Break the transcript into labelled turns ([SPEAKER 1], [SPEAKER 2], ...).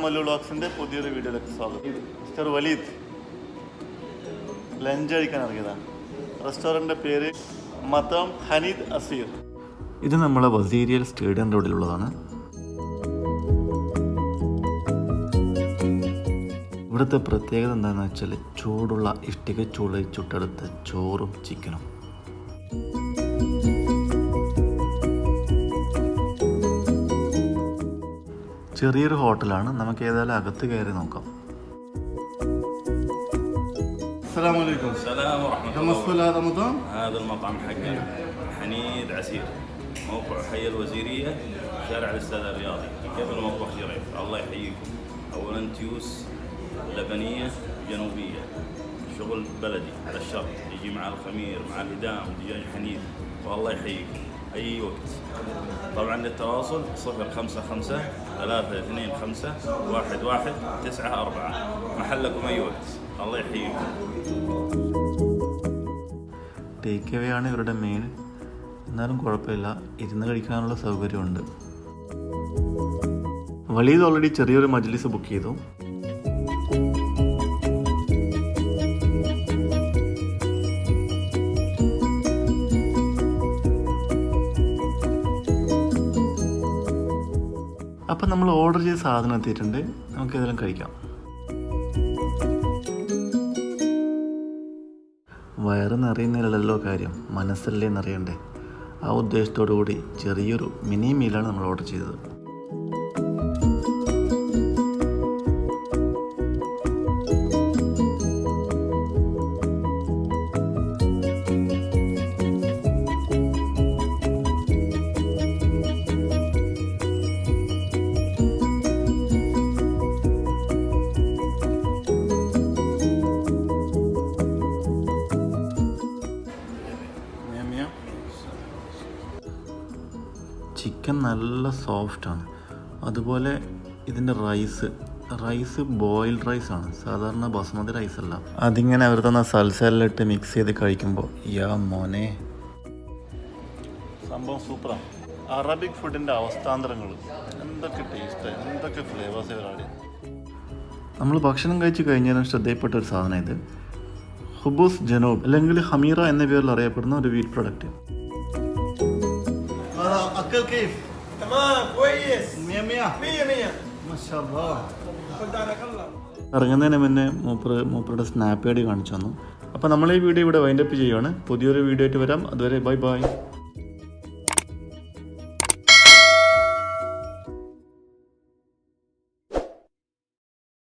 [SPEAKER 1] മല്ലു വ്ളോഗ്സിൻ്റെ പുതിയൊരു വീഡിയോയിലേക്ക് സ്വാഗതം. മിസ്റ്റർ വലീദ് ലഞ്ച് കഴിക്കാൻ ഇറങ്ങിയതാണ്. റെസ്റ്റോറൻറ്റിൻ്റെ പേര് മطعم ഹനീദ് അസീർ. ഇത് നമ്മളെ വസീരിയൽ സ്റ്റേഡിയം റോഡിലുള്ളതാണ്. ഇവിടുത്തെ പ്രത്യേകത എന്താണെന്ന് വെച്ചാൽ ചൂടുള്ള ഇഷ്ടിക ചൂളയിൽ ചുട്ടെടുത്ത ചോറും ചിക്കനും. ചെറിയൊരു ഹോട്ടലാണ്. നമുക്ക് ഏതായാലും അകത്ത് കയറി നോക്കാം. السلام عليكم.
[SPEAKER 2] السلام ورحمة الله.
[SPEAKER 1] مسؤول هذا مطعم؟
[SPEAKER 2] هذا المطعم حقنا حنيذ عسير، موقع حي الوزيرية، شارع الاستاد الرياضي، قبل مطبخ جريف. الله يحييكم. أولا تيوس لبنية جنوبية، شغل بلدي على الشرط، يجي مع الخمير مع الهدام دجاج حنيذ، والله يحييكم أي وقت. طبعا للتواصل 055 325 11 94. محلكم أي وقت. الله يحييكم.
[SPEAKER 1] ടേക്ക് അവേ ആണ് ഇവരുടെ മെയിൻ. എന്നാലും കുഴപ്പമില്ല, ഇരുന്ന് കഴിക്കാനുള്ള സൗകര്യമുണ്ട്. വലീദ് ഓൾറെഡി ചെറിയൊരു മജ്ലിസ് ബുക്ക് ചെയ്തു. അപ്പം നമ്മൾ ഓർഡർ ചെയ്ത സാധനം എത്തിയിട്ടുണ്ട്. നമുക്ക് ഇതെല്ലാം കഴിക്കാം. വയറ് നിറയുന്നില്ലല്ലോ കാര്യം, മനസ്സല്ലേ നിറയണ്ടേ. ആ ഉദ്ദേശത്തോടു കൂടി ചെറിയൊരു മിനി മീലാണ് നമ്മൾ ഓർഡർ ചെയ്തത്. ചിക്കൻ നല്ല സോഫ്റ്റാണ്. അതുപോലെ ഇതിൻ്റെ റൈസ് ബോയിൽഡ് റൈസാണ്, സാധാരണ ബസ്മതി റൈസല്ല. അതിങ്ങനെ അവർ തന്ന സൽസലിട്ട് മിക്സ് ചെയ്ത് കഴിക്കുമ്പോൾ യാ മോനെ, സംഭവം സൂപ്പറാണ്. അറബിക് ഫുഡിൻ്റെ അവസ്ഥാന്തരങ്ങൾ, എന്തൊക്കെ ടേസ്റ്റ്, എന്തൊക്കെ ഫ്ലേവേഴ്സ് ഇവരാണ്. നമ്മൾ ഭക്ഷണം കഴിച്ച് കഴിഞ്ഞാലും ശ്രദ്ധയിൽപ്പെട്ട ഒരു സാധനം ഇത് ഹുബൂസ് ജനൂബ് അല്ലെങ്കിൽ ഹമീറ എന്ന പേരിൽ അറിയപ്പെടുന്ന ഒരു വീറ്റ് പ്രൊഡക്റ്റ്. أكل كيف؟
[SPEAKER 3] تمام كويس
[SPEAKER 1] 100
[SPEAKER 3] ما شاء الله.
[SPEAKER 1] ഇറങ്ങുന്നതിന് മുന്നേ മൂപ്പറുടെ സ്നാപ്പ് ഐഡി കാണിച്ചു തന്നു. അപ്പോൾ നമ്മൾ ഈ വീഡിയോ ഇവിടെ വൈൻഡപ്പ് ചെയ്യുവാണ്. പുതിയൊരു വീഡിയോ ആയിട്ട് വരാം. അതുവരെ ബൈ ബൈ.